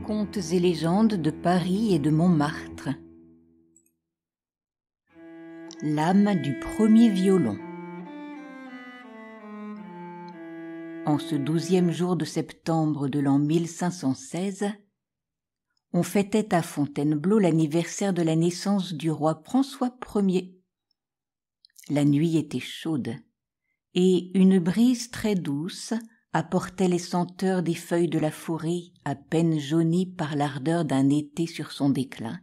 Contes et légendes de Paris et de Montmartre. L'âme du premier violon. En ce 12e jour de septembre de l'an 1516, on fêtait à Fontainebleau l'anniversaire de la naissance du roi François Ier. La nuit était chaude, et une brise très douce apportait les senteurs des feuilles de la forêt à peine jaunies par l'ardeur d'un été sur son déclin.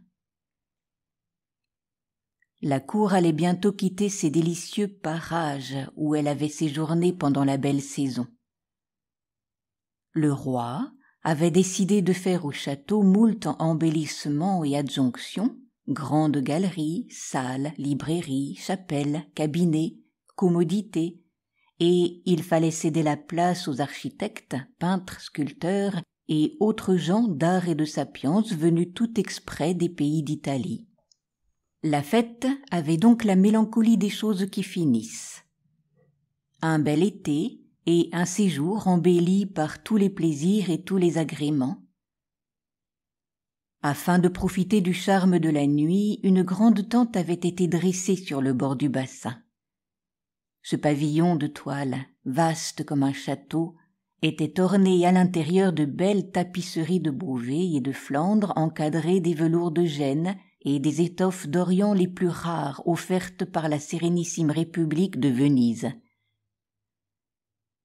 La cour allait bientôt quitter ces délicieux parages où elle avait séjourné pendant la belle saison. Le roi avait décidé de faire au château moult embellissements et adjonctions, grandes galeries, salles, librairies, chapelles, cabinets, commodités, et il fallait céder la place aux architectes, peintres, sculpteurs et autres gens d'art et de sapience venus tout exprès des pays d'Italie. La fête avait donc la mélancolie des choses qui finissent. Un bel été et un séjour embelli par tous les plaisirs et tous les agréments. Afin de profiter du charme de la nuit, une grande tente avait été dressée sur le bord du bassin. Ce pavillon de toile, vaste comme un château, était orné à l'intérieur de belles tapisseries de Beauvais et de Flandre encadrées des velours de Gênes et des étoffes d'Orient les plus rares offertes par la sérénissime République de Venise.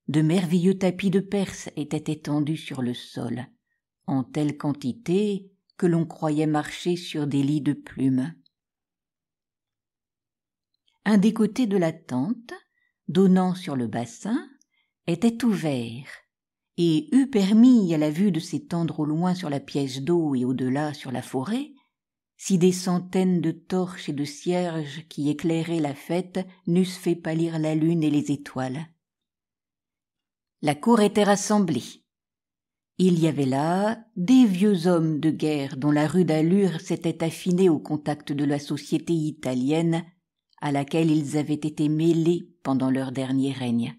De merveilleux tapis de Perse étaient étendus sur le sol, en telle quantité que l'on croyait marcher sur des lits de plumes. Un des côtés de la tente, donnant sur le bassin, était ouvert et eût permis à la vue de s'étendre au loin sur la pièce d'eau et au-delà sur la forêt, si des centaines de torches et de cierges qui éclairaient la fête n'eussent fait pâlir la lune et les étoiles. La cour était rassemblée. Il y avait là des vieux hommes de guerre dont la rude allure s'était affinée au contact de la société italienne à laquelle ils avaient été mêlés pendant leur dernier règne.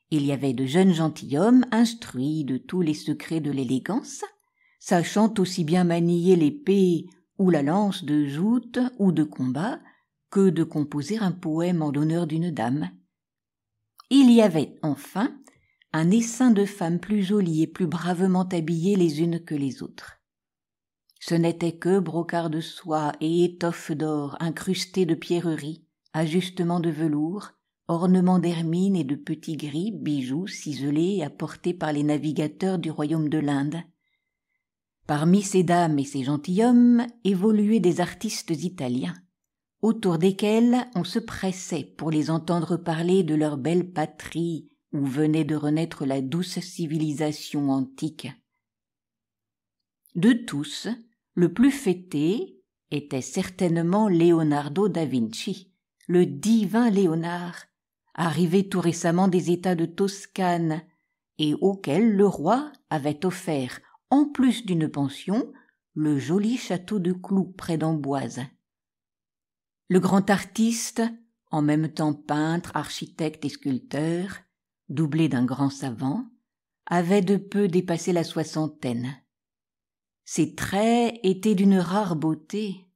Il y avait de jeunes gentilshommes instruits de tous les secrets de l'élégance, sachant aussi bien manier l'épée ou la lance de joute ou de combat que de composer un poème en l'honneur d'une dame. Il y avait enfin un essaim de femmes plus jolies et plus bravement habillées les unes que les autres. Ce n'était que brocart de soie et étoffes d'or incrustées de pierreries, ajustements de velours, ornements d'hermine et de petits gris, bijoux ciselés apportés par les navigateurs du royaume de l'Inde. Parmi ces dames et ces gentilshommes évoluaient des artistes italiens, autour desquels on se pressait pour les entendre parler de leur belle patrie où venait de renaître la douce civilisation antique. De tous, le plus fêté était certainement Leonardo da Vinci, le divin Léonard, arrivé tout récemment des États de Toscane et auquel le roi avait offert, en plus d'une pension, le joli château de Cloux près d'Amboise. Le grand artiste, en même temps peintre, architecte et sculpteur, doublé d'un grand savant, avait de peu dépassé la soixantaine. Ses traits étaient d'une rare beauté,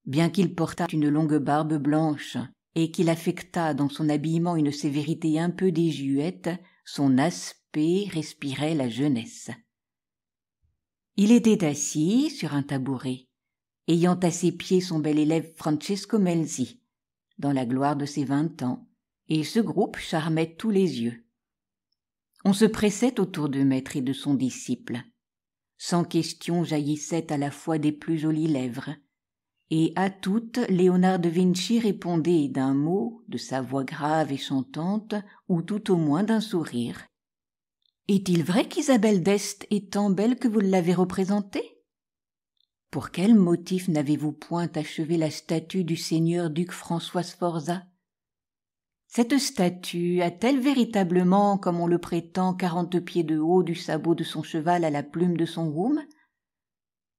bien qu'il portât une longue barbe blanche et qu'il affectât dans son habillement une sévérité un peu désuète, son aspect respirait la jeunesse. Il était assis sur un tabouret, ayant à ses pieds son bel élève Francesco Melzi, dans la gloire de ses 20 ans, et ce groupe charmait tous les yeux. On se pressait autour du maître et de son disciple. Sans question jaillissaient à la fois des plus jolies lèvres, et à toutes Léonard de Vinci répondait d'un mot, de sa voix grave et chantante, ou tout au moins d'un sourire. « Est-il vrai qu'Isabelle d'Este est tant belle que vous l'avez représentée ? Pour quel motif n'avez-vous point achevé la statue du seigneur duc François Sforza ? Cette statue a-t-elle véritablement, comme on le prétend, 40 pieds de haut du sabot de son cheval à la plume de son goume ?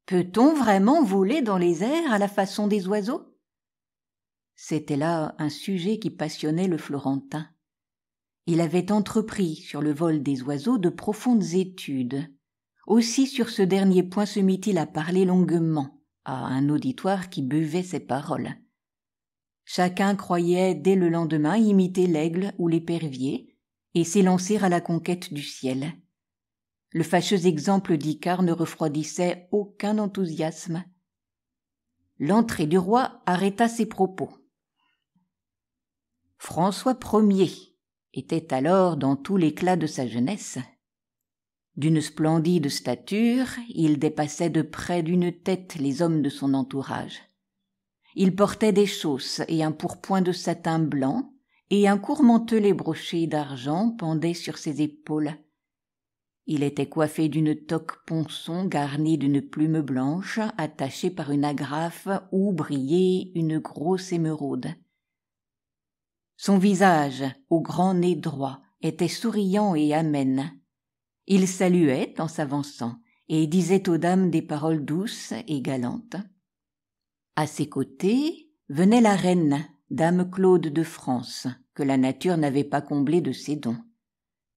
Peut-on vraiment voler dans les airs à la façon des oiseaux ? C'était là un sujet qui passionnait le Florentin. Il avait entrepris sur le vol des oiseaux de profondes études, Aussi sur ce dernier point se mit-il à parler longuement à un auditoire qui buvait ses paroles. Chacun croyait dès le lendemain imiter l'aigle ou l'épervier et s'élancer à la conquête du ciel. Le fâcheux exemple d'Icare ne refroidissait aucun enthousiasme. L'entrée du roi arrêta ses propos. François Ier était alors dans tout l'éclat de sa jeunesse. D'une splendide stature, il dépassait de près d'une tête les hommes de son entourage. Il portait des chausses et un pourpoint de satin blanc, et un court mantelet broché d'argent pendait sur ses épaules. Il était coiffé d'une toque ponçon garnie d'une plume blanche attachée par une agrafe où brillait une grosse émeraude. Son visage, au grand nez droit, était souriant et amène. Il saluait en s'avançant et disait aux dames des paroles douces et galantes. À ses côtés venait la reine, dame Claude de France, que la nature n'avait pas comblée de ses dons.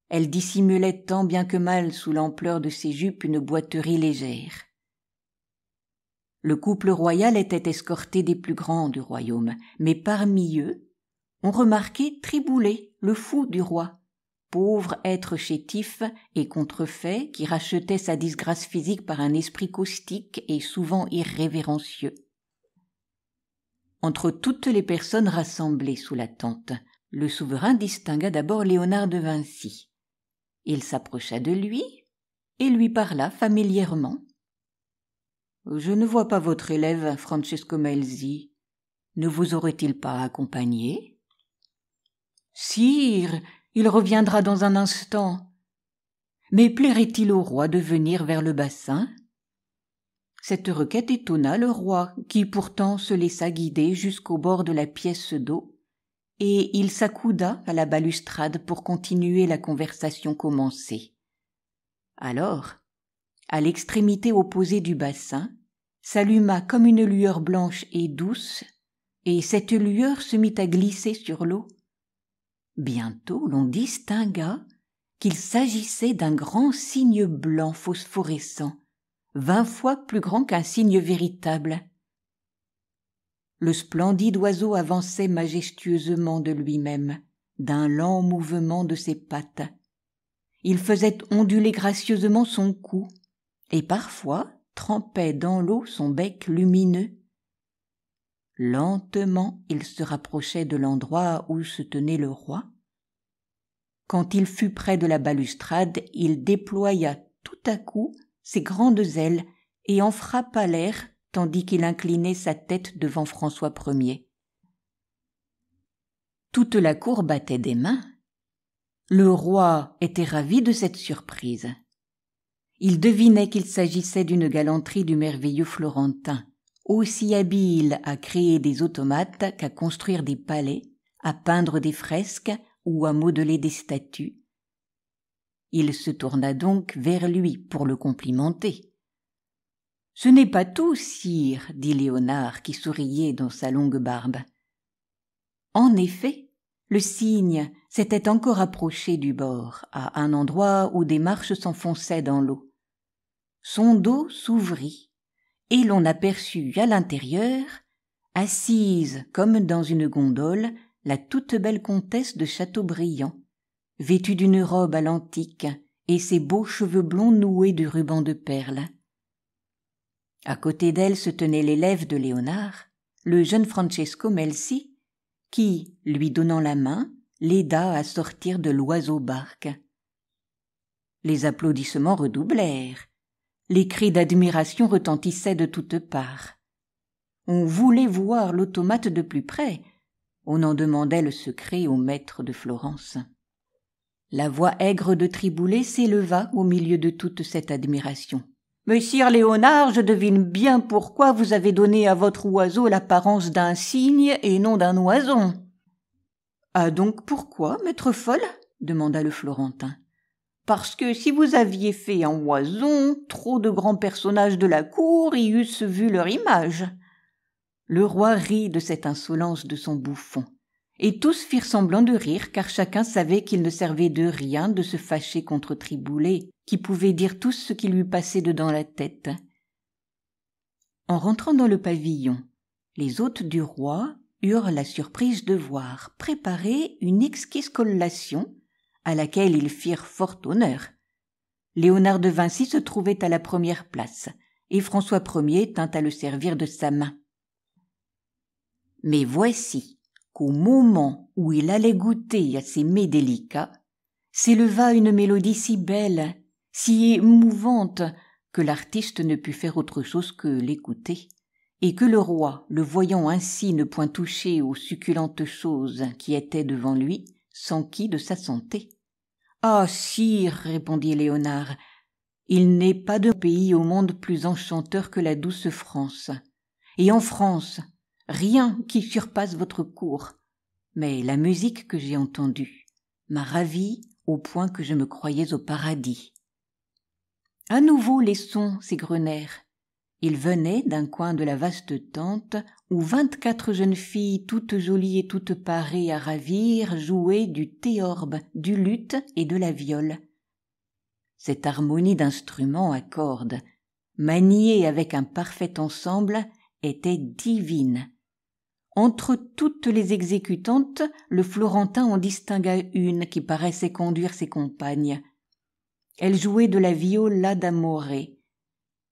Elle dissimulait tant bien que mal sous l'ampleur de ses jupes une boiterie légère. Le couple royal était escorté des plus grands du royaume, mais parmi eux, on remarquait Triboulet, le fou du roi, pauvre être chétif et contrefait qui rachetait sa disgrâce physique par un esprit caustique et souvent irrévérencieux. Entre toutes les personnes rassemblées sous la tente, le souverain distingua d'abord Léonard de Vinci. Il s'approcha de lui et lui parla familièrement. « Je ne vois pas votre élève, Francesco Melzi. Ne vous aurait-il pas accompagné ?»« Sire, il reviendra dans un instant. Mais plairait-il au roi de venir vers le bassin ?» Cette requête étonna le roi, qui pourtant se laissa guider jusqu'au bord de la pièce d'eau, et il s'accouda à la balustrade pour continuer la conversation commencée. Alors, à l'extrémité opposée du bassin, s'alluma comme une lueur blanche et douce, et cette lueur se mit à glisser sur l'eau. Bientôt l'on distingua qu'il s'agissait d'un grand cygne blanc phosphorescent, 20 fois plus grand qu'un cygne véritable. Le splendide oiseau avançait majestueusement de lui-même, d'un lent mouvement de ses pattes. Il faisait onduler gracieusement son cou, et parfois trempait dans l'eau son bec lumineux. Lentement, il se rapprochait de l'endroit où se tenait le roi. Quand il fut près de la balustrade, il déploya tout à coup ses grandes ailes et en frappa l'air tandis qu'il inclinait sa tête devant François Ier. Toute la cour battait des mains. Le roi était ravi de cette surprise. Il devinait qu'il s'agissait d'une galanterie du merveilleux Florentin, aussi habile à créer des automates qu'à construire des palais, à peindre des fresques ou à modeler des statues. Il se tourna donc vers lui pour le complimenter. « Ce n'est pas tout, sire, » dit Léonard qui souriait dans sa longue barbe. En effet, le cygne s'était encore approché du bord, à un endroit où des marches s'enfonçaient dans l'eau. Son dos s'ouvrit, et l'on aperçut à l'intérieur, assise comme dans une gondole, la toute belle comtesse de Chateaubriand, vêtue d'une robe à l'antique et ses beaux cheveux blonds noués de rubans de perles. À côté d'elle se tenait l'élève de Léonard, le jeune Francesco Melzi, qui, lui donnant la main, l'aida à sortir de l'oiseau-barque. Les applaudissements redoublèrent. Les cris d'admiration retentissaient de toutes parts. On voulait voir l'automate de plus près. On en demandait le secret au maître de Florence. La voix aigre de Triboulet s'éleva au milieu de toute cette admiration. « Messire Léonard, je devine bien pourquoi vous avez donné à votre oiseau l'apparence d'un cygne et non d'un oison. »« Ah donc pourquoi, maître folle ?» demanda le Florentin. « Parce que si vous aviez fait un oison, trop de grands personnages de la cour y eussent vu leur image. » Le roi rit de cette insolence de son bouffon, et tous firent semblant de rire, car chacun savait qu'il ne servait de rien de se fâcher contre Triboulet, qui pouvait dire tout ce qui lui passait dedans la tête. En rentrant dans le pavillon, les hôtes du roi eurent la surprise de voir préparer une exquise collation à laquelle ils firent fort honneur. Léonard de Vinci se trouvait à la première place, et François Ier tint à le servir de sa main. Mais voici qu'au moment où il allait goûter à ces mets délicats, s'éleva une mélodie si belle, si émouvante, que l'artiste ne put faire autre chose que l'écouter, et que le roi, le voyant ainsi ne point toucher aux succulentes choses qui étaient devant lui, s'enquit de sa santé. « Ah, sire, répondit Léonard, il n'est pas de pays au monde plus enchanteur que la douce France. Et en France, rien qui surpasse votre cour. Mais la musique que j'ai entendue m'a ravi au point que je me croyais au paradis. » À nouveau les sons s'égrenèrent. Ils venaient d'un coin de la vaste tente où 24 jeunes filles, toutes jolies et toutes parées à ravir, jouaient du théorbe, du luth et de la viole. Cette harmonie d'instruments à cordes, maniée avec un parfait ensemble, était divine. Entre toutes les exécutantes, le Florentin en distingua une qui paraissait conduire ses compagnes. Elle jouait de la viola d'amore.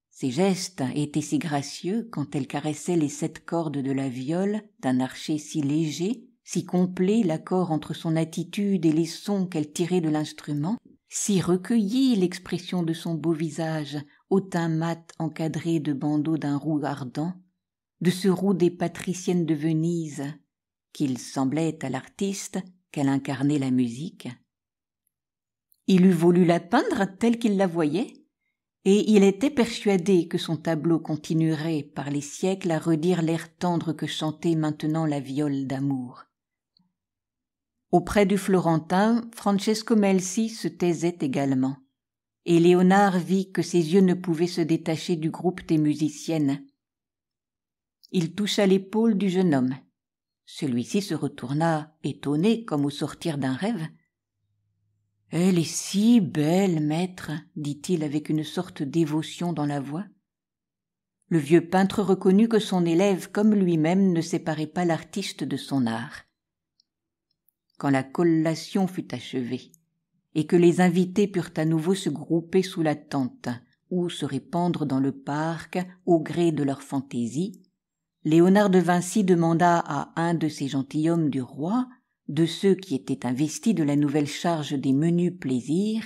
Ses gestes étaient si gracieux quand elle caressait les 7 cordes de la viole d'un archet si léger, si complet l'accord entre son attitude et les sons qu'elle tirait de l'instrument, si recueillie l'expression de son beau visage, au teint mat encadré de bandeaux d'un roux ardent, de ce roux des patriciennes de Venise, qu'il semblait à l'artiste qu'elle incarnait la musique. Il eût voulu la peindre telle qu'il la voyait, et il était persuadé que son tableau continuerait par les siècles à redire l'air tendre que chantait maintenant la viole d'amour. Auprès du Florentin, Francesco Melzi se taisait également, et Léonard vit que ses yeux ne pouvaient se détacher du groupe des musiciennes. Il toucha l'épaule du jeune homme. Celui-ci se retourna, étonné comme au sortir d'un rêve. « Elle est si belle, maître, dit-il avec une sorte de dévotion dans la voix. Le vieux peintre reconnut que son élève, comme lui-même, ne séparait pas l'artiste de son art. Quand la collation fut achevée, et que les invités purent à nouveau se grouper sous la tente, ou se répandre dans le parc au gré de leur fantaisie, Léonard de Vinci demanda à un de ces gentilshommes du roi, de ceux qui étaient investis de la nouvelle charge des menus plaisirs,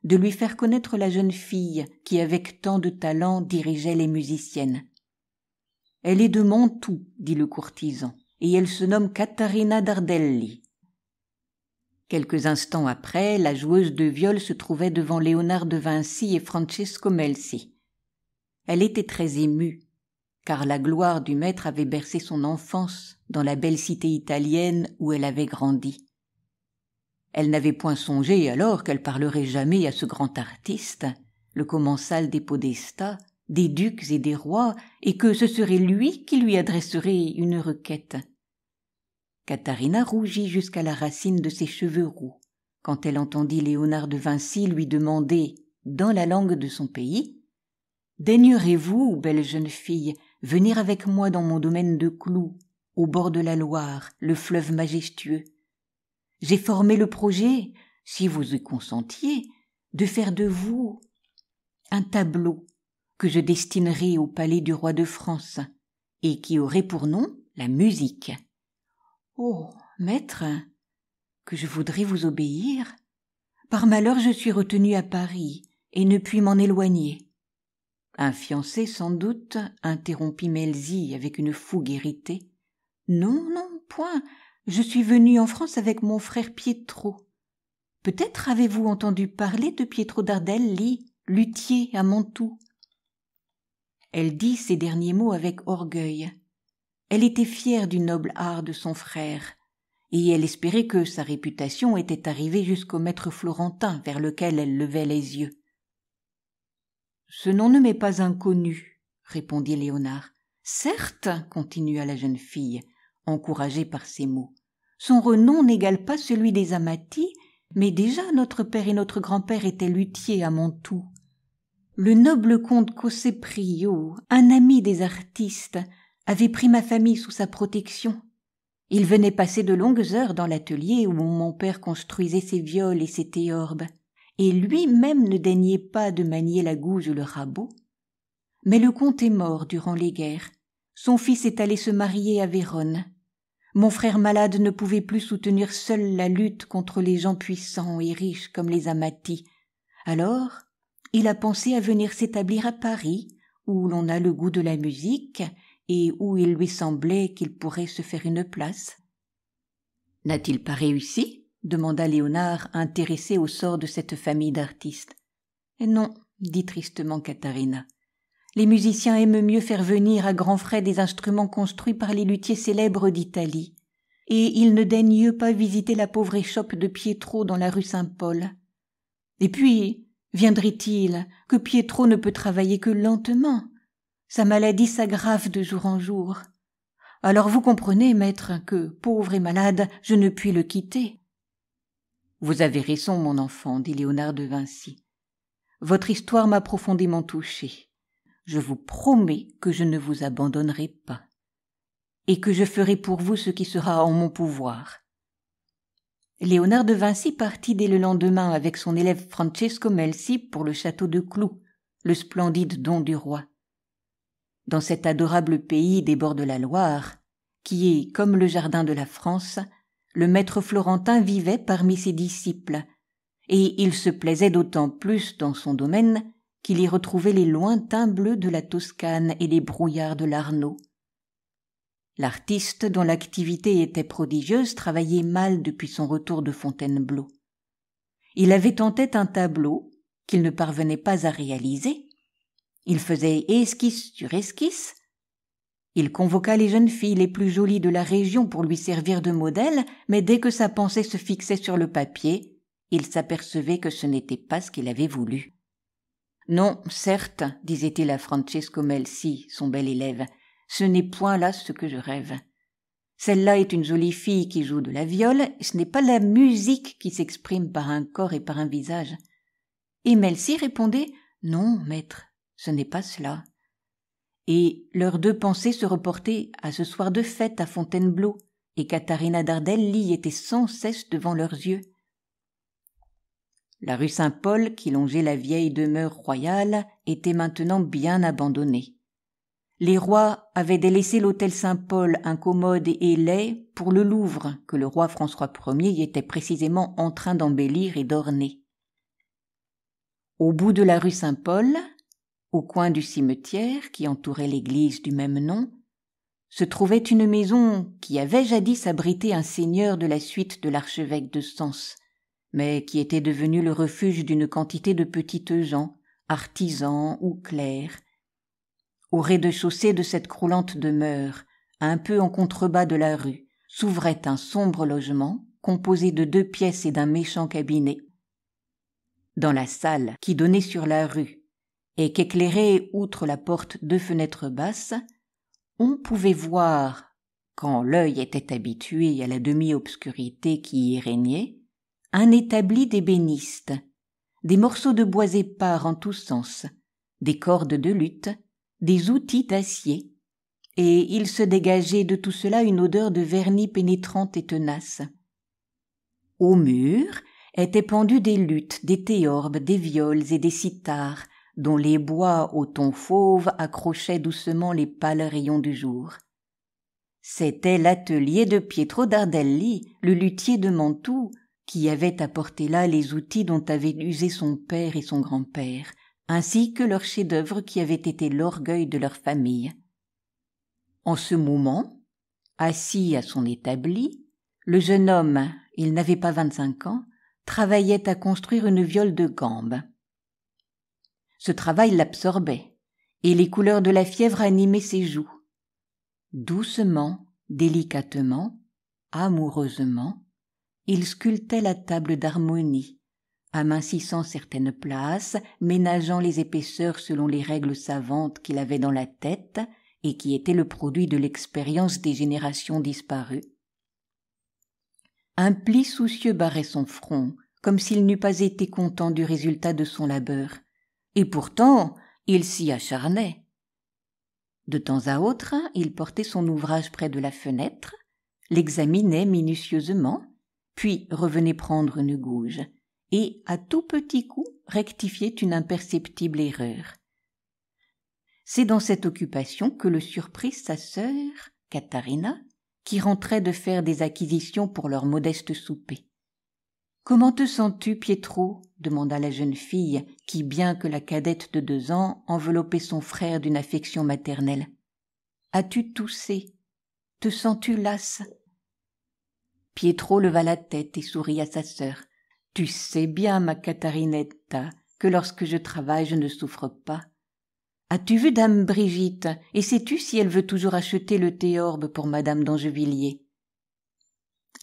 de lui faire connaître la jeune fille qui, avec tant de talent, dirigeait les musiciennes. « Elle est de Mantoue, dit le courtisan, et elle se nomme Catarina Dardelli. » Quelques instants après, la joueuse de viole se trouvait devant Léonard de Vinci et Francesco Melzi. Elle était très émue, car la gloire du maître avait bercé son enfance dans la belle cité italienne où elle avait grandi. Elle n'avait point songé alors qu'elle parlerait jamais à ce grand artiste, le commensal des podestats, des ducs et des rois, et que ce serait lui qui lui adresserait une requête. Catarina rougit jusqu'à la racine de ses cheveux roux, quand elle entendit Léonard de Vinci lui demander, dans la langue de son pays, « Daignerez-vous, belle jeune fille, venir avec moi dans mon domaine de Cloux, au bord de la Loire, le fleuve majestueux. J'ai formé le projet, si vous y consentiez, de faire de vous un tableau que je destinerai au palais du roi de France et qui aurait pour nom la musique. Oh, maître, que je voudrais vous obéir. Par malheur, je suis retenu à Paris et ne puis m'en éloigner. » Un fiancé, sans doute, interrompit Melzi avec une fougue irritée. « Non, non, point. Je suis venu en France avec mon frère Pietro. Peut-être avez-vous entendu parler de Pietro Dardelli, luthier à Mantoue. » Elle dit ces derniers mots avec orgueil. Elle était fière du noble art de son frère, et elle espérait que sa réputation était arrivée jusqu'au maître florentin vers lequel elle levait les yeux. « Ce nom ne m'est pas inconnu, » répondit Léonard. « Certes, » continua la jeune fille, encouragée par ces mots, « son renom n'égale pas celui des Amati, mais déjà notre père et notre grand-père étaient luthiers à Mantoue. Le noble comte Cossé Priot, un ami des artistes, avait pris ma famille sous sa protection. Il venait passer de longues heures dans l'atelier où mon père construisait ses viols et ses théorbes, et lui-même ne daignait pas de manier la gouge ou le rabot. Mais le comte est mort durant les guerres. Son fils est allé se marier à Vérone. Mon frère malade ne pouvait plus soutenir seul la lutte contre les gens puissants et riches comme les Amati. Alors, il a pensé à venir s'établir à Paris, où l'on a le goût de la musique et où il lui semblait qu'il pourrait se faire une place. « N'a-t-il pas réussi ?» demanda Léonard, intéressé au sort de cette famille d'artistes. « Non, » dit tristement Katharina. « Les musiciens aiment mieux faire venir à grands frais des instruments construits par les luthiers célèbres d'Italie, et ils ne daignent pas visiter la pauvre échoppe de Pietro dans la rue Saint-Paul. Et puis, viendrait-il que Pietro ne peut travailler que lentement? Sa maladie s'aggrave de jour en jour. Alors vous comprenez, maître, que, pauvre et malade, je ne puis le quitter. » « Vous avez raison, mon enfant, dit Léonard de Vinci. Votre histoire m'a profondément touché. Je vous promets que je ne vous abandonnerai pas, et que je ferai pour vous ce qui sera en mon pouvoir. » Léonard de Vinci partit dès le lendemain avec son élève Francesco Melzi pour le château de Cloux, le splendide don du roi. Dans cet adorable pays des bords de la Loire, qui est comme le jardin de la France, le maître florentin vivait parmi ses disciples, et il se plaisait d'autant plus dans son domaine qu'il y retrouvait les lointains bleus de la Toscane et les brouillards de l'Arno. L'artiste, dont l'activité était prodigieuse, travaillait mal depuis son retour de Fontainebleau. Il avait en tête un tableau qu'il ne parvenait pas à réaliser. Il faisait esquisse sur esquisse. Il convoqua les jeunes filles les plus jolies de la région pour lui servir de modèle, mais dès que sa pensée se fixait sur le papier, il s'apercevait que ce n'était pas ce qu'il avait voulu. « Non, certes, disait-il à Francesco Melzi, son bel élève, ce n'est point là ce que je rêve. Celle-là est une jolie fille qui joue de la viole, et ce n'est pas la musique qui s'exprime par un corps et par un visage. » Et Melzi répondait « Non, maître, ce n'est pas cela. » Et leurs deux pensées se reportaient à ce soir de fête à Fontainebleau, et Katharina d'Ardelli était sans cesse devant leurs yeux. La rue Saint-Paul, qui longeait la vieille demeure royale, était maintenant bien abandonnée. Les rois avaient délaissé l'hôtel Saint-Paul incommode et laid pour le Louvre, que le roi François Ier était précisément en train d'embellir et d'orner. Au bout de la rue Saint-Paul, au coin du cimetière qui entourait l'église du même nom, se trouvait une maison qui avait jadis abrité un seigneur de la suite de l'archevêque de Sens, mais qui était devenue le refuge d'une quantité de petites gens, artisans ou clercs. Au rez-de-chaussée de cette croulante demeure, un peu en contrebas de la rue, s'ouvrait un sombre logement composé de 2 pièces et d'un méchant cabinet. Dans la salle qui donnait sur la rue et qu'éclairaient, outre la porte, 2 fenêtres basses, on pouvait voir, quand l'œil était habitué à la demi-obscurité qui y régnait, un établi d'ébénistes, des morceaux de bois épars en tous sens, des cordes de luth, des outils d'acier, et il se dégageait de tout cela une odeur de vernis pénétrante et tenace. Au mur étaient pendus des luths, des théorbes, des viols et des cithars, dont les bois au ton fauve accrochaient doucement les pâles rayons du jour. C'était l'atelier de Pietro d'Ardelli, le luthier de Mantoue, qui avait apporté là les outils dont avaient usé son père et son grand-père, ainsi que leurs chefs-d'œuvre qui avaient été l'orgueil de leur famille. En ce moment, assis à son établi, le jeune homme, il n'avait pas 25 ans, travaillait à construire une viole de gambe. Ce travail l'absorbait, et les couleurs de la fièvre animaient ses joues. Doucement, délicatement, amoureusement, il sculptait la table d'harmonie, amincissant certaines places, ménageant les épaisseurs selon les règles savantes qu'il avait dans la tête et qui étaient le produit de l'expérience des générations disparues. Un pli soucieux barrait son front, comme s'il n'eût pas été content du résultat de son labeur. Et pourtant, il s'y acharnait. De temps à autre, il portait son ouvrage près de la fenêtre, l'examinait minutieusement, puis revenait prendre une gouge, et, à tout petit coup, rectifiait une imperceptible erreur. C'est dans cette occupation que le surprit sa sœur, Katharina, qui rentrait de faire des acquisitions pour leur modeste souper. « Comment te sens-tu, Pietro » demanda la jeune fille, qui, bien que la cadette de 2 ans, enveloppait son frère d'une affection maternelle. « As-tu toussé ? Te sens-tu lasse ?» Pietro leva la tête et sourit à sa sœur. « Tu sais bien, ma Catarinetta, que lorsque je travaille, je ne souffre pas. As-tu vu dame Brigitte, et sais-tu si elle veut toujours acheter le théorbe pour madame d'Angevilliers ?»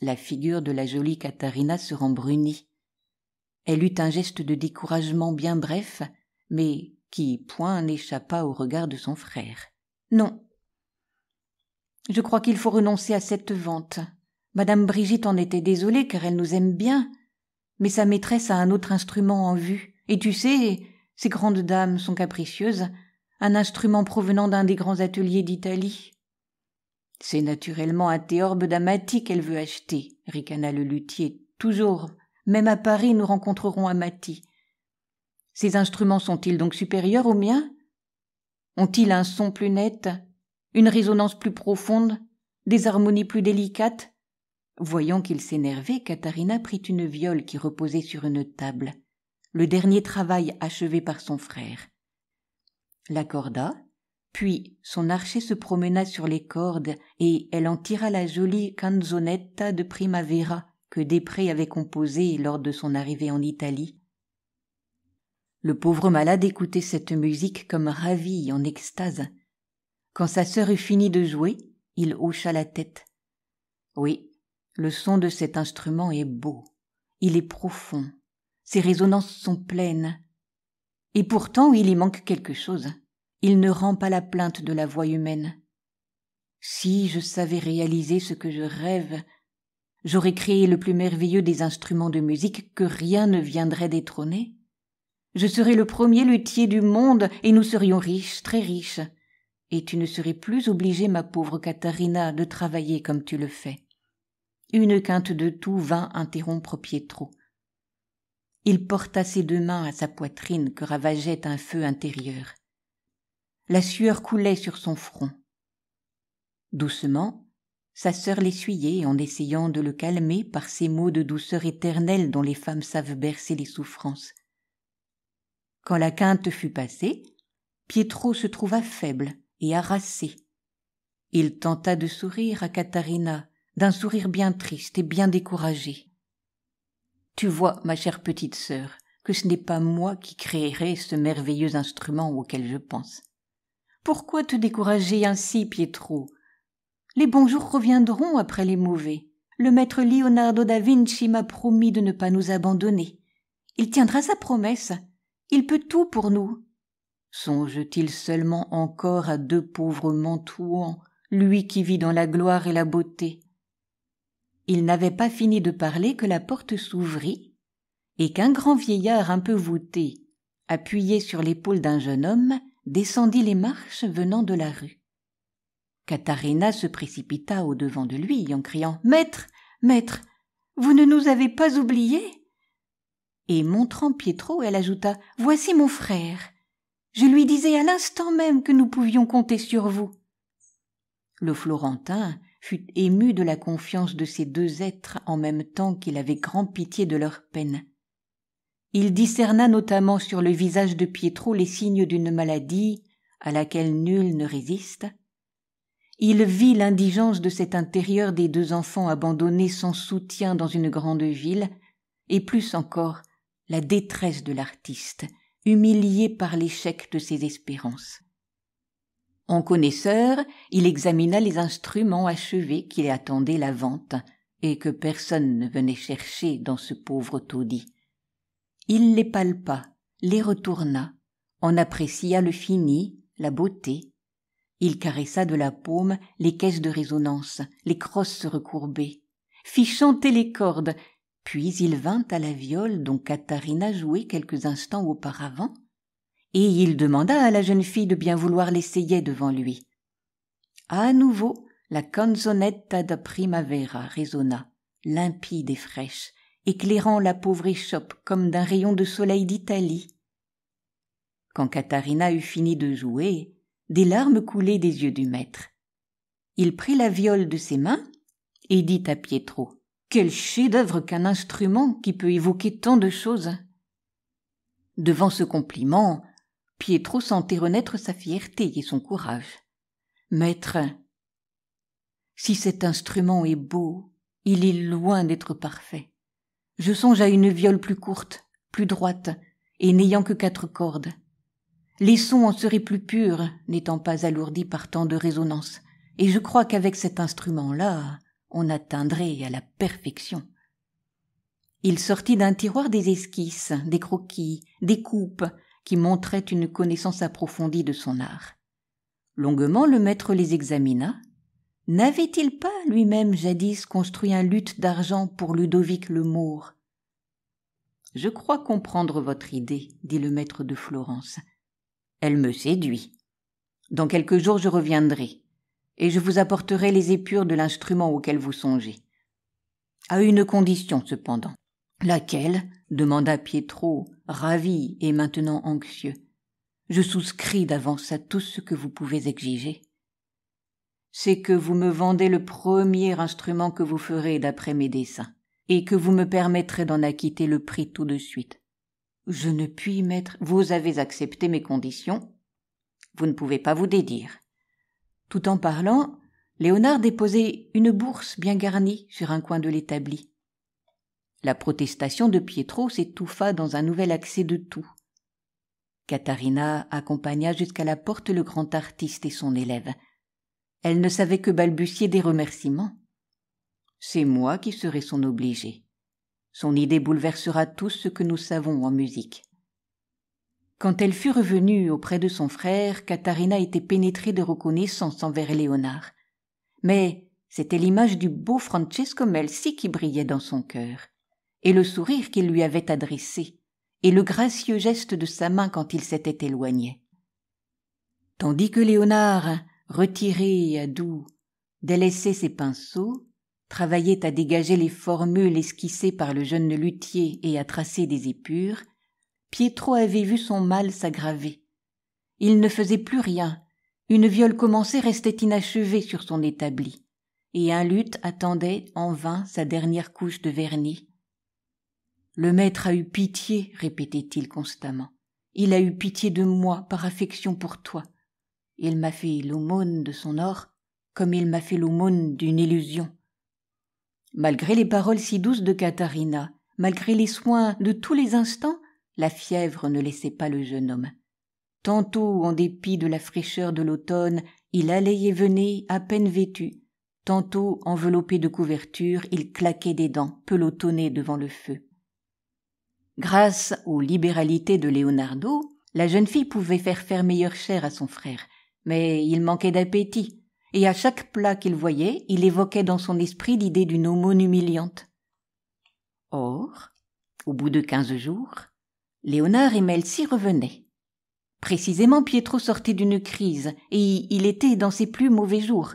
La figure de la jolie Katharina se rembrunit. Elle eut un geste de découragement bien bref, mais qui point n'échappa au regard de son frère. « Non. Je crois qu'il faut renoncer à cette vente. Madame Brigitte en était désolée car elle nous aime bien, mais sa maîtresse a un autre instrument en vue. Et tu sais, ces grandes dames sont capricieuses, un instrument provenant d'un des grands ateliers d'Italie. » « C'est naturellement un théorbe d'Amati qu'elle veut acheter, » ricana le luthier. « Toujours, même à Paris, nous rencontrerons Amati. Ces instruments sont-ils donc supérieurs aux miens ? Ont-ils un son plus net, une résonance plus profonde, des harmonies plus délicates ?» Voyant qu'il s'énervait, Katharina prit une viole qui reposait sur une table, le dernier travail achevé par son frère. L'accorda, puis son archet se promena sur les cordes et elle en tira la jolie canzonetta de primavera que Després avait composée lors de son arrivée en Italie. Le pauvre malade écoutait cette musique comme ravi, en extase. Quand sa sœur eut fini de jouer, il hocha la tête. Oui, le son de cet instrument est beau, il est profond, ses résonances sont pleines. Et pourtant il y manque quelque chose. Il ne rend pas la plainte de la voix humaine. Si je savais réaliser ce que je rêve, j'aurais créé le plus merveilleux des instruments de musique que rien ne viendrait détrôner. Je serais le premier luthier du monde et nous serions riches, très riches. Et tu ne serais plus obligée, ma pauvre Katharina, de travailler comme tu le fais. » Une quinte de toux vint interrompre Pietro. Il porta ses 2 mains à sa poitrine que ravageait un feu intérieur. La sueur coulait sur son front. Doucement, sa sœur l'essuyait en essayant de le calmer par ces mots de douceur éternelle dont les femmes savent bercer les souffrances. Quand la quinte fut passée, Pietro se trouva faible et harassé. Il tenta de sourire à Katharina, d'un sourire bien triste et bien découragé. « Tu vois, ma chère petite sœur, que ce n'est pas moi qui créerai ce merveilleux instrument auquel je pense. Pourquoi te décourager ainsi, Pietro ? Les bons jours reviendront après les mauvais. Le maître Leonardo da Vinci m'a promis de ne pas nous abandonner. Il tiendra sa promesse. Il peut tout pour nous. Songe-t-il seulement encore à 2 pauvres Mantuans, lui qui vit dans la gloire et la beauté ? Il n'avait pas fini de parler que la porte s'ouvrit et qu'un grand vieillard un peu voûté, appuyé sur l'épaule d'un jeune homme, descendit les marches venant de la rue. Katharina se précipita au-devant de lui en criant « Maître, maître, vous ne nous avez pas oubliés ?» Et montrant Pietro, elle ajouta « Voici mon frère. Je lui disais à l'instant même que nous pouvions compter sur vous. » Le Florentin fut ému de la confiance de ces 2 êtres en même temps qu'il avait grand pitié de leur peine. Il discerna notamment sur le visage de Pietro les signes d'une maladie à laquelle nul ne résiste. Il vit l'indigence de cet intérieur des 2 enfants abandonnés sans soutien dans une grande ville, et plus encore la détresse de l'artiste, humilié par l'échec de ses espérances. En connaisseur, il examina les instruments achevés qui attendaient la vente et que personne ne venait chercher dans ce pauvre taudis. Il les palpa, les retourna, en apprécia le fini, la beauté. Il caressa de la paume les caisses de résonance, les crosses recourbées, fit chanter les cordes, Puis il vint à la viole dont Catarina jouait quelques instants auparavant, et il demanda à la jeune fille de bien vouloir l'essayer devant lui. À nouveau, la canzonetta da primavera résonna, limpide et fraîche, éclairant la pauvre échoppe comme d'un rayon de soleil d'Italie. Quand Catarina eut fini de jouer, des larmes coulaient des yeux du maître. Il prit la viole de ses mains et dit à Pietro : « Quel chef-d'œuvre qu'un instrument qui peut évoquer tant de choses !» Devant ce compliment, Pietro sentait renaître sa fierté et son courage. « Maître, si cet instrument est beau, il est loin d'être parfait. Je songe à une viole plus courte, plus droite, et n'ayant que 4 cordes. Les sons en seraient plus purs, n'étant pas alourdis par tant de résonance, et je crois qu'avec cet instrument-là, on atteindrait à la perfection. » Il sortit d'un tiroir des esquisses, des croquis, des coupes, qui montraient une connaissance approfondie de son art. Longuement le maître les examina. N'avait-il pas lui-même jadis construit un luth d'argent pour Ludovic le Maure ? « Je crois comprendre votre idée, » dit le maître de Florence. « Elle me séduit. Dans quelques jours je reviendrai, et je vous apporterai les épures de l'instrument auquel vous songez. À une condition cependant. »« Laquelle ?» demanda Pietro, ravi et maintenant anxieux. « Je souscris d'avance à tout ce que vous pouvez exiger. » « C'est que vous me vendez le premier instrument que vous ferez d'après mes dessins, et que vous me permettrez d'en acquitter le prix tout de suite. »« Je ne puis, maître. » « Vous avez accepté mes conditions. Vous ne pouvez pas vous dédire. » Tout en parlant, Léonard déposait une bourse bien garnie sur un coin de l'établi. La protestation de Pietro s'étouffa dans un nouvel accès de toux. Catarina accompagna jusqu'à la porte le grand artiste et son élève. Elle ne savait que balbutier des remerciements. « C'est moi qui serai son obligé. Son idée bouleversera tout ce que nous savons en musique. » Quand elle fut revenue auprès de son frère, Catarina était pénétrée de reconnaissance envers Léonard. Mais c'était l'image du beau Francesco Melzi qui brillait dans son cœur, et le sourire qu'il lui avait adressé, et le gracieux geste de sa main quand il s'était éloigné. Tandis que Léonard, retiré à doux, délaissait ses pinceaux, travaillait à dégager les formules esquissées par le jeune luthier et à tracer des épures, Pietro avait vu son mal s'aggraver. Il ne faisait plus rien, une viole commencée restait inachevée sur son établi, et un luth attendait en vain sa dernière couche de vernis. « Le maître a eu pitié, » répétait-il constamment. « Il a eu pitié de moi par affection pour toi. Il m'a fait l'aumône de son or, comme il m'a fait l'aumône d'une illusion. » Malgré les paroles si douces de Catarina, malgré les soins de tous les instants, la fièvre ne laissait pas le jeune homme. Tantôt, en dépit de la fraîcheur de l'automne, il allait et venait à peine vêtu. Tantôt, enveloppé de couvertures, il claquait des dents, pelotonné devant le feu. Grâce aux libéralités de Leonardo, la jeune fille pouvait faire meilleure chère à son frère, mais il manquait d'appétit, et à chaque plat qu'il voyait, il évoquait dans son esprit l'idée d'une aumône humiliante. Or, au bout de 15 jours, Léonard et Melzi revenaient. Précisément, Pietro sortait d'une crise, et il était dans ses plus mauvais jours.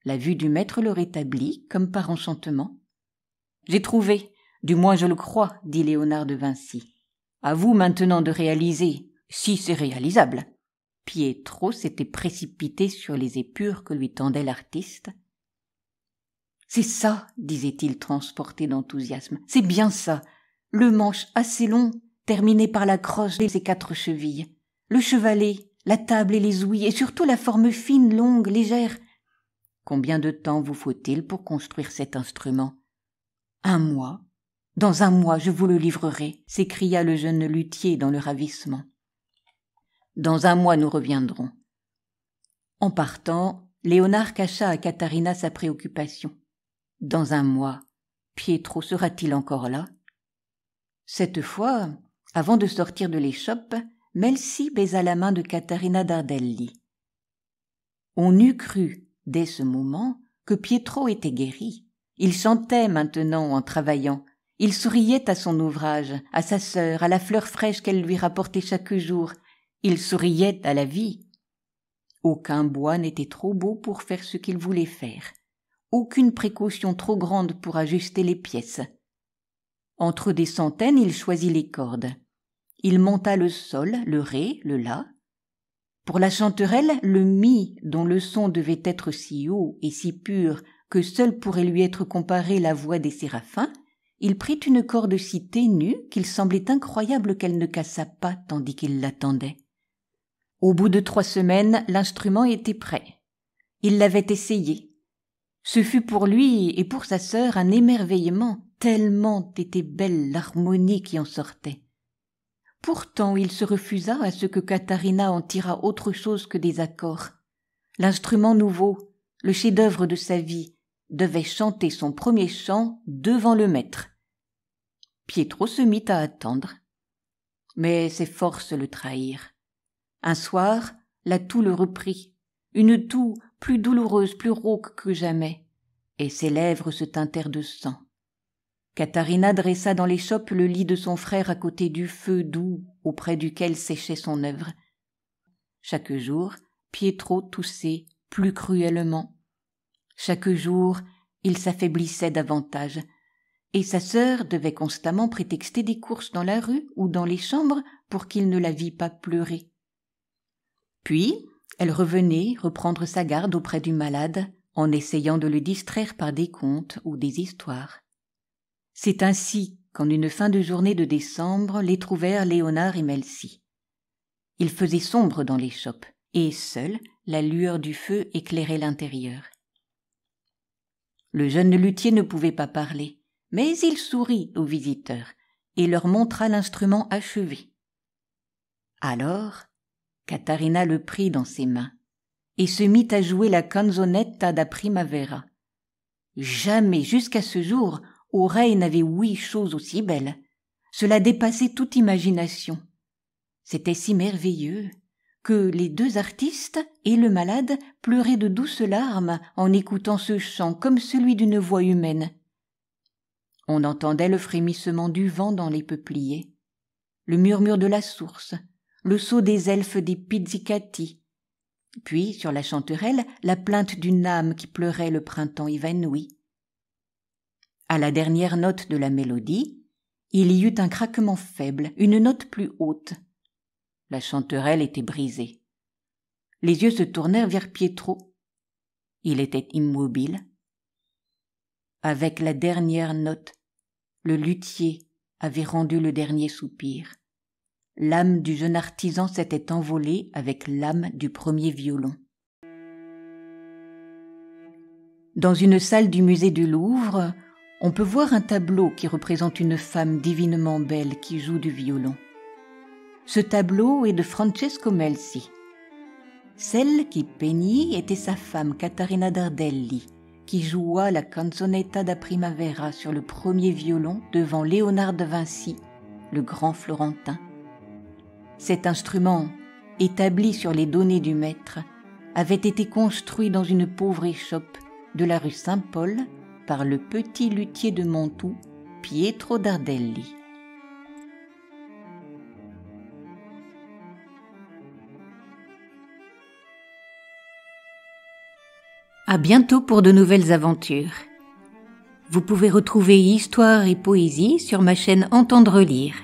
La vue du maître le rétablit, comme par enchantement. « J'ai trouvé, du moins je le crois, » dit Léonard de Vinci. « À vous maintenant de réaliser, si c'est réalisable. » Pietro s'était précipité sur les épures que lui tendait l'artiste. « C'est ça, » disait-il transporté d'enthousiasme, « c'est bien ça, le manche assez long, terminé par la croche de ses 4 chevilles, le chevalet, la table et les ouïes, et surtout la forme fine, longue, légère. Combien de temps vous faut-il pour construire cet instrument ? » « 1 mois. Dans 1 mois, je vous le livrerai, » s'écria le jeune luthier dans le ravissement. « Dans 1 mois, nous reviendrons. » En partant, Léonard cacha à Catarina sa préoccupation. Dans 1 mois, Pietro sera-t-il encore là ? Cette fois, avant de sortir de l'échoppe, Melzi baisa la main de Catarina Dardelli. On eût cru, dès ce moment, que Pietro était guéri. Il chantait maintenant en travaillant, Il souriait à son ouvrage, à sa sœur, à la fleur fraîche qu'elle lui rapportait chaque jour. Il souriait à la vie. Aucun bois n'était trop beau pour faire ce qu'il voulait faire. Aucune précaution trop grande pour ajuster les pièces. Entre des centaines, il choisit les cordes. Il monta le sol, le ré, le la. Pour la chanterelle, le mi, dont le son devait être si haut et si pur que seule pourrait lui être comparée la voix des séraphins, il prit une corde si ténue qu'il semblait incroyable qu'elle ne cassât pas tandis qu'il l'attendait. Au bout de 3 semaines, l'instrument était prêt. Il l'avait essayé. Ce fut pour lui et pour sa sœur un émerveillement, tellement était belle l'harmonie qui en sortait. Pourtant, il se refusa à ce que Katharina en tirât autre chose que des accords. L'instrument nouveau, le chef-d'œuvre de sa vie, devait chanter son premier chant devant le maître. Pietro se mit à attendre. Mais ses forces le trahirent. Un soir, la toux le reprit, une toux plus douloureuse, plus rauque que jamais, et ses lèvres se teintèrent de sang. Katharina dressa dans l'échoppe le lit de son frère à côté du feu doux auprès duquel séchait son œuvre. Chaque jour, Pietro toussait plus cruellement. Chaque jour, il s'affaiblissait davantage, et sa sœur devait constamment prétexter des courses dans la rue ou dans les chambres pour qu'il ne la vît pas pleurer. Puis, elle revenait reprendre sa garde auprès du malade en essayant de le distraire par des contes ou des histoires. C'est ainsi qu'en une fin de journée de décembre, les trouvèrent Léonard et Melcy. Il faisait sombre dans l'échoppe, et seule la lueur du feu éclairait l'intérieur. Le jeune luthier ne pouvait pas parler, mais il sourit aux visiteurs et leur montra l'instrument achevé. Alors, Katharina le prit dans ses mains et se mit à jouer la canzonetta da primavera. Jamais, jusqu'à ce jour, oreille n'avait ouï chose aussi belle. Cela dépassait toute imagination. C'était si merveilleux que les 2 artistes et le malade pleuraient de douces larmes en écoutant ce chant comme celui d'une voix humaine. On entendait le frémissement du vent dans les peupliers, le murmure de la source, le saut des elfes des Pizzicati, puis, sur la chanterelle, la plainte d'une âme qui pleurait le printemps évanoui. À la dernière note de la mélodie, il y eut un craquement faible, une note plus haute. La chanterelle était brisée. Les yeux se tournèrent vers Pietro. Il était immobile. Avec la dernière note, le luthier avait rendu le dernier soupir. L'âme du jeune artisan s'était envolée avec l'âme du premier violon. Dans une salle du musée du Louvre, on peut voir un tableau qui représente une femme divinement belle qui joue du violon. Ce tableau est de Francesco Melcy. Celle qui peignit était sa femme Catarina Dardelli, qui joua la canzonetta da primavera sur le premier violon devant Léonard de Vinci, le grand Florentin. Cet instrument, établi sur les données du maître, avait été construit dans une pauvre échoppe de la rue Saint-Paul par le petit luthier de Montoux, Pietro Dardelli. À bientôt pour de nouvelles aventures. Vous pouvez retrouver Histoire et Poésie sur ma chaîne Entendre lire.